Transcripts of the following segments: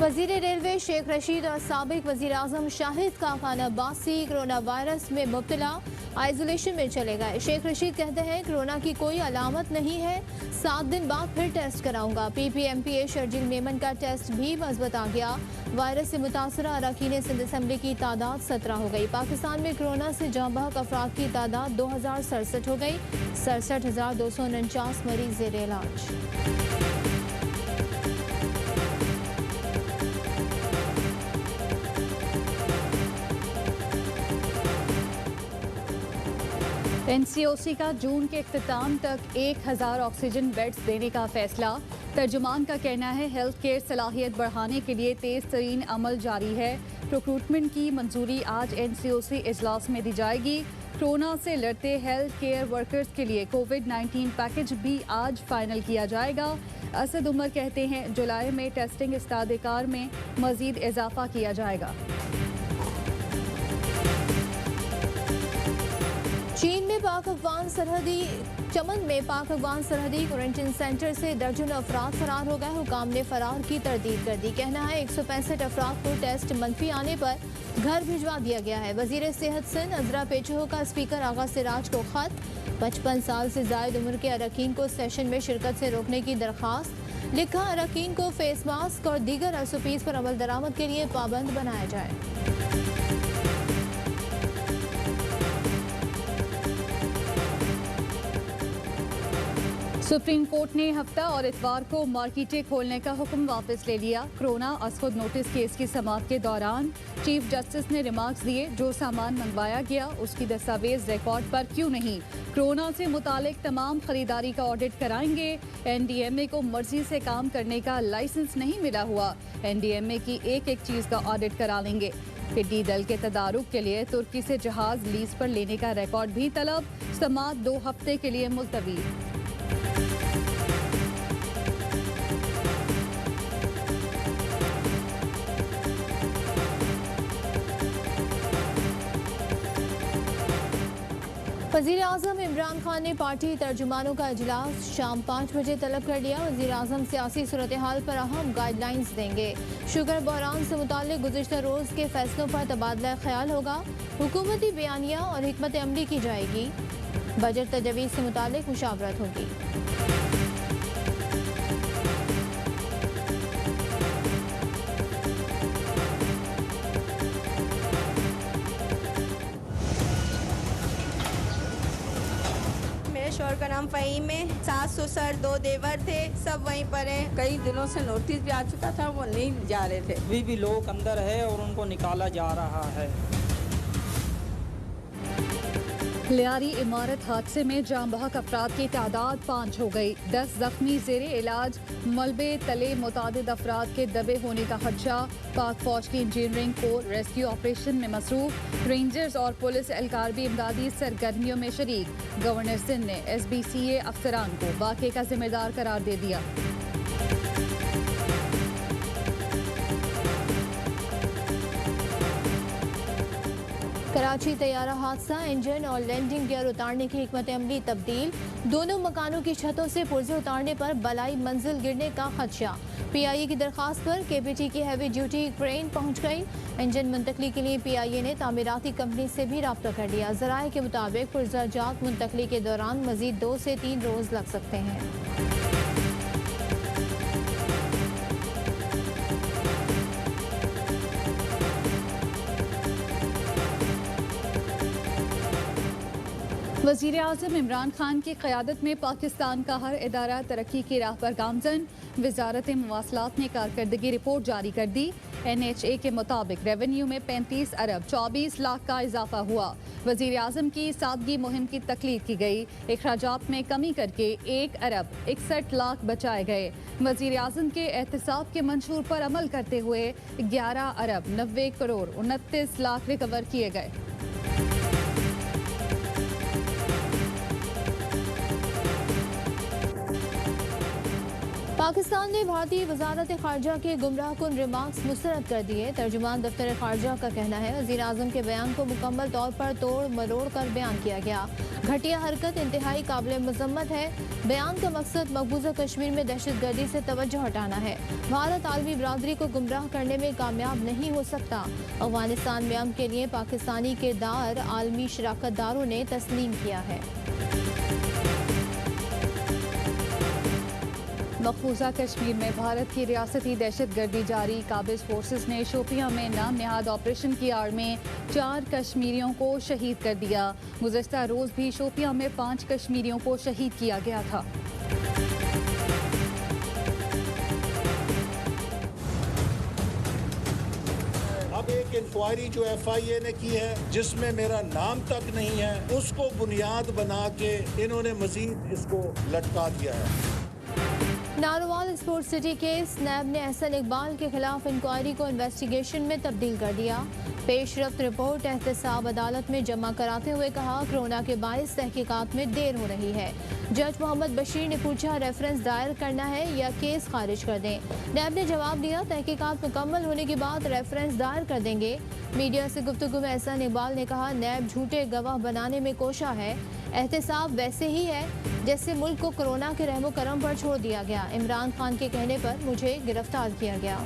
वजीर रेलवे शेख रशीद और साबिक वजीर आजम शाहिद खान अब्बासी कोरोना वायरस में मुब्तला आइसोलेशन में चले गए। शेख रशीद कहते हैं कोरोना की कोई अलामत नहीं है, 7 दिन बाद फिर टेस्ट कराऊंगा। PPMPA शर्जिल मेमन का टेस्ट भी मजबूत आ गया। वायरस से मुतासरा अरकान सिंध असम्बली की तादाद 17 हो गई। पाकिस्तान में कोरोना से जाँ बहक अफराद की तादाद 2067 हो गई। 67,249 मरीज ज़ेर इलाज। NCOC का जून के इख्तिताम तक 1000 ऑक्सीजन बेड्स देने का फैसला। तर्जुमान का कहना है हेल्थ केयर सलाहियत बढ़ाने के लिए तेज़ तरीन अमल जारी है। रिक्रूटमेंट की मंजूरी आज NCOC इजलास में दी जाएगी। कोरोना से लड़ते हेल्थ केयर वर्कर्स के लिए कोविड-19 पैकेज भी आज फाइनल किया जाएगा। असद उमर कहते हैं जुलाई में टेस्टिंग इस्तादेकार में मजीद इजाफा किया जाएगा। चीन में पाक अफगान सरहदी चमन में पाक अफगान सरहदी क्वारंटीन सेंटर से दर्जनों अफराद फरार हो गए। हुकाम ने फरार की तरदीद कर दी। कहना है 165 अफराद को टेस्ट मनफी आने पर घर भिजवा दिया गया है। वजीर सेहत सिंध अजरा पेचहो का स्पीकर आगा सिराज को खत। 55 साल से जायद उम्र के अरकान को सेशन में शिरकत से रोकने की दरख्वास्त। लिखा अरकान को फेस मास्क और दीगर SOPs पर अमल दरामद के लिए पाबंद बनाया जाए। सुप्रीम कोर्ट ने हफ्ता और इतवार को मार्केटें खोलने का हुक्म वापस ले लिया। कोरोना असखुद नोटिस केस की समाअत के दौरान चीफ जस्टिस ने रिमार्क्स दिए, जो सामान मंगवाया गया उसकी दस्तावेज रिकॉर्ड पर क्यों नहीं। कोरोना से मुतालिक तमाम खरीदारी का ऑडिट कराएंगे। NDMA को मर्जी से काम करने का लाइसेंस नहीं मिला हुआ। NDMA की एक एक चीज का ऑडिट करा लेंगे। टिड्डी दल के तदारुक के लिए तुर्की से जहाज लीज पर लेने का रिकॉर्ड भी तलब। समाअत 2 हफ्ते के लिए मुलतवी। वज़ीर आज़म इमरान खान ने पार्टी तर्जुमानों का इजलास शाम 5 बजे तलब कर लिया। वज़ीर आज़म सियासी सूरत हाल पर अहम गाइडलाइंस देंगे। शुगर बहरान से मुताल्लिक गुज़िश्ता रोज़ के फैसलों पर तबादला ख्याल होगा। हुकूमती बयानिया और हिकमत अमली की जाएगी। बजट तजवीज़ से मुताल्लिक मुशावरत होगी। शोहर का नाम फ़हीम है, सास ससुर 2 देवर थे, सब वहीं पर हैं। कई दिनों से नोटिस भी आ चुका था, वो नहीं जा रहे थे। अभी भी लोग अंदर है और उनको निकाला जा रहा है। लियारी इमारत हादसे में जाँ बहक अफराद की तादाद 5 हो गई। 10 जख्मी ज़ेरे इलाज। मलबे तले मुतादिद अफराद के दबे होने का खदशा। पाक फौज की इंजीनियरिंग कोर रेस्क्यू ऑपरेशन में मसरूफ। रेंजर्स और पुलिस एहलकार भी इमदादी सरगर्मियों में शरीक। गवर्नर सिंध ने SBCA अफसरान को वाक़े का जिम्मेदार करार दे दिया। कराची तैयारा हादसा, इंजन और लैंडिंग गियर उतारने की हिकमत अमली तब्दील। दोनों मकानों की छतों से पुर्जे उतारने पर बलाई मंजिल गिरने का खदशा। PIA की दरखास्त पर KPT की हैवी ड्यूटी क्रेन पहुंच गई। इंजन मुंतकली के लिए PIA ने तामीराती कंपनी से भी राब्ता कर लिया। ज़राए के मुताबिक पुर्जाजात मुंतकली के दौरान मजीद 2 से 3 रोज लग सकते हैं। वज़ीर आज़म इमरान खान की क़यादत में पाकिस्तान का हर इदारा तरक्की की राह पर गामज़न। वज़ारत मवासलात ने कारकर्दगी रिपोर्ट जारी कर दी। NHA के मुताबिक रेवेन्यू में 35 अरब 24 लाख का इजाफा हुआ। वज़ीर आज़म की सादगी मुहिम की तकलीद की गई। अखराजात में कमी करके 1 अरब 61 लाख बचाए गए। वज़ीर आज़म के एहतसाब के मंशूर पर अमल करते हुए 11 अरब 90 करोड़ 29 लाख रिकवर किए गए। पाकिस्तान ने भारतीय वजारत खारजा के गुमराहकुन रिमार्क्स मुस्तरद कर दिए। तर्जुमान दफ्तर खारजा का कहना है वज़ीर आज़म के बयान को मुकम्मल तौर पर तोड़ मरोड़ कर बयान किया गया। घटिया हरकत इंतहाई काबिल मजम्मत है। बयान का मकसद मकबूजा कश्मीर में दहशत गर्दी से तवज्जो हटाना है। भारत आलमी बरादरी को गुमराह करने में कामयाब नहीं हो सकता। अफगानिस्तान में अमन के लिए पाकिस्तानी किरदार आलमी शराकतदारों ने तस्लीम किया है। मकबूजा कश्मीर में भारत की रियासती दहशत गर्दी जारी। काबिज फोर्सेस ने शोपियां में नाम नहाद ऑपरेशन की आड़ में 4 कश्मीरियों को शहीद कर दिया। गुज़श्ता रोज भी शोपियां में 5 कश्मीरियों को शहीद किया गया था। अब एक इंक्वायरी जो FIA ने की है जिसमें मेरा नाम तक नहीं है, उसको बुनियाद बना के इन्होंने मजीद इसको लटका दिया है। नारोवाल स्पोर्ट्स सिटी केस नैब ने एहसन इकबाल के खिलाफ इंक्वायरी को इन्वेस्टिगेशन में तब्दील कर दिया। पेशरफ्त रिपोर्ट एहतसाब अदालत में जमा कराते हुए कहा कोरोना के बायस तहकीकात में देर हो रही है। जज मोहम्मद बशीर ने पूछा रेफरेंस दायर करना है या केस खारिज कर दें। नैब ने जवाब दिया तहकीकात मुकम्मल होने के बाद रेफरेंस दायर कर देंगे। मीडिया से गुफ्तगू में एहसन इकबाल ने कहा नैब झूठे गवाह बनाने में कोशा है। एहतसाब वैसे ही है जैसे मुल्क को कोरोना के रहमो करम पर छोड़ दिया गया। इमरान खान के कहने पर मुझे गिरफ्तार किया गया।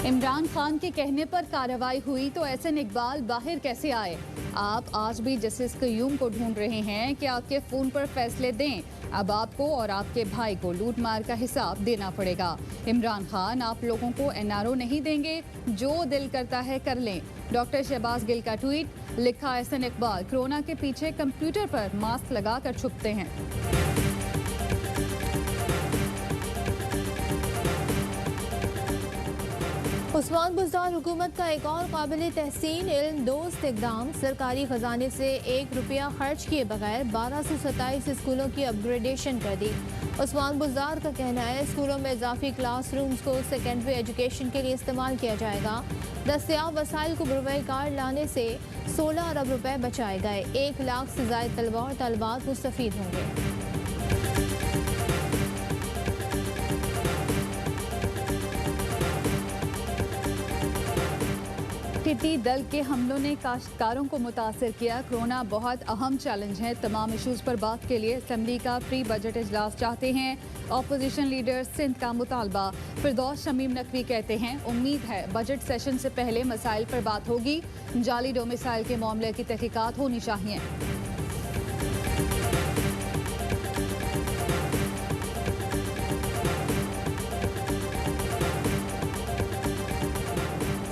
इमरान खान के कहने पर कार्रवाई हुई तो एहसन इकबाल बाहर कैसे आए? आप आज भी जस्टिस क़य्यूम को ढूंढ रहे हैं कि आपके फोन पर फैसले दें। अब आपको और आपके भाई को लूट मार का हिसाब देना पड़ेगा। इमरान खान आप लोगों को NRO नहीं देंगे, जो दिल करता है कर लें। डॉक्टर शहबाज गिल का ट्वीट, लिखा एहसन इकबाल कोरोना के पीछे कंप्यूटर पर मास्क लगाकर छुपते हैं। उस्मान बुज़दार हुकूमत का एक और काबिल तहसीन इल्म दोस्त इक़दाम। सरकारी खजाने से ₹1 खर्च किए बगैर 1227 स्कूलों की अपग्रेडेशन कर दी। उस्मान बुज़दार का कहना है स्कूलों में इजाफी क्लासरूम्स को सेकेंडरी एजुकेशन के लिए इस्तेमाल किया जाएगा। दस्तियाब वसाइल को बुरवाई कार्ड लाने से 16 अरब रुपए बचाए गए। 1 लाख से ज़ायद तलबा और तलबात मुस्तफ़ीद होंगे। टिड्डी दल के हमलों ने काश्तकारों को मुतासर किया। कोरोना बहुत अहम चैलेंज है। तमाम इशूज़ पर बात के लिए असम्बली का प्री बजट इजलास चाहते हैं। अपोजिशन लीडर सिंध का मुतालबा। फिरदौस शमीम नकवी कहते हैं उम्मीद है बजट सेशन से पहले मसाइल पर बात होगी। जाली डोमिसाइल के मामले की तहकीकात होनी चाहिए।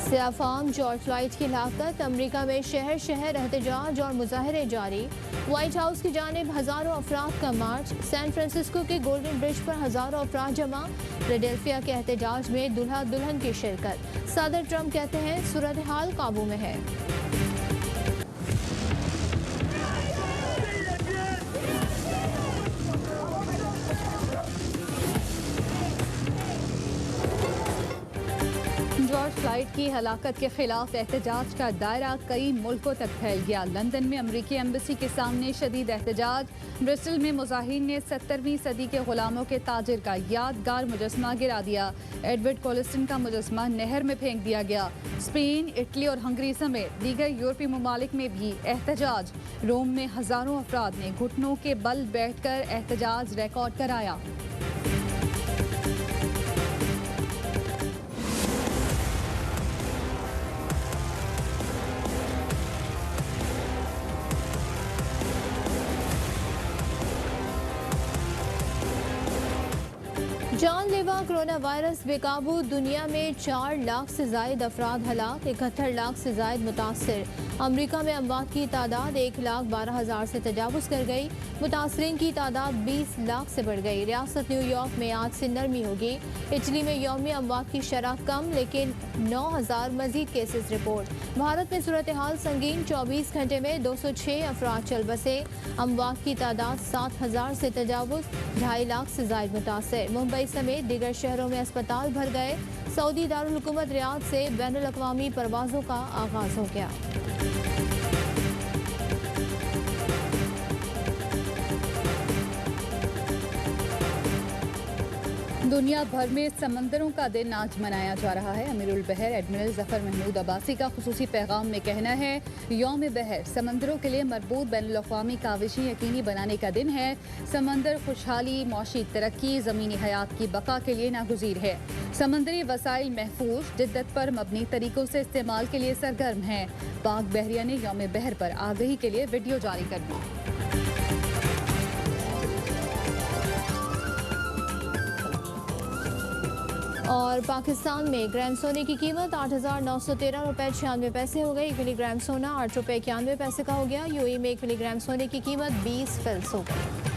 सियाफाम जॉर्ज फ्लॉयड की हिलाकत। अमरीका में शहर शहर एहतजाज और मुजाहरे जारी। व्हाइट हाउस की जानिब हज़ारों अफराद का मार्च। सैन फ्रांसिस्को के गोल्डन ब्रिज पर हज़ारों अफराद जमा। फिलाडेल्फिया के एहतजाज में दुल्हा दुल्हन की शिरकत। सदर ट्रंप कहते हैं सूरत हाल काबू में है। जॉर्ज फ्लॉयड की हलाकत के खिलाफ एहतजाज का दायरा कई मुल्कों तक फैल गया। लंदन में अमरीकी एम्बेसी के सामने शदीद एहतजाज। ब्रिस्टल में मुजाहिरीन ने 17वीं सदी के गुलामों के ताजिर का यादगार मुजस्मा गिरा दिया। एडवर्ड कोलिस्टन का मुजस्मा नहर में फेंक दिया गया। स्पेन, इटली और हंगरी समेत दीगर यूरोपीय ममालिक में भी एहतजाज। रोम में हजारों अफराद ने घुटनों के बल बैठकर एहतजाज रिकॉर्ड कराया। जानलेवा कोरोना वायरस बेकाबू। दुनिया में 4 लाख से जायद अफराद हलाक, 71 लाख से जायद मुतासर। अमरीका में अमवात की तादाद 1,12,000 से तजावुज़ कर गई। मुतासरीन की तादाद 20 लाख से बढ़ गई। रियासत न्यूयॉर्क में आज से नरमी होगी। इटली में यौमी अमवात की शरह कम, लेकिन 9,000 मजीद केसेस रिपोर्ट। भारत में सूरत हाल संगीन। 24 घंटे में 206 अफराद चल बसे। अमवात की तादाद 7,000 से तजावुज़। 2.5 लाख से जायद मुतासर। मुंबई समेत दीगर शहरों में अस्पताल भर गए। सऊदी दारुल हुकूमत रियाद से बैनुल अक़वामी परवाज़ों का आगाज़ हो गया। दुनिया भर में समंदरों का दिन आज मनाया जा रहा है। अमीरुल बहर एडमिरल जफर महमूद अब्बासी का खुसूसी पैगाम में कहना है, यौम बहर समंदरों के लिए मरबूत बैनुल-अक़वामी काविशें यकीनी बनाने का दिन है। समंदर खुशहाली, मौशी तरक्की, ज़मीनी हयात की बका के लिए नागुज़ीर है। समंदरी वसाइल महफूज, जिद्दत पर मबनी तरीकों से इस्तेमाल के लिए सरगर्म हैं। पाक बहरिया ने यौम बहर पर आगही के लिए वीडियो जारी कर दी। और पाकिस्तान में ग्राम सोने की कीमत 8,913 रुपये 96 पैसे हो गई। 1 मिलीग्राम सोना 8 रुपये 91 पैसे का हो गया। यूएई में 1 मिलीग्राम सोने की कीमत 20 फिल्स हो गई।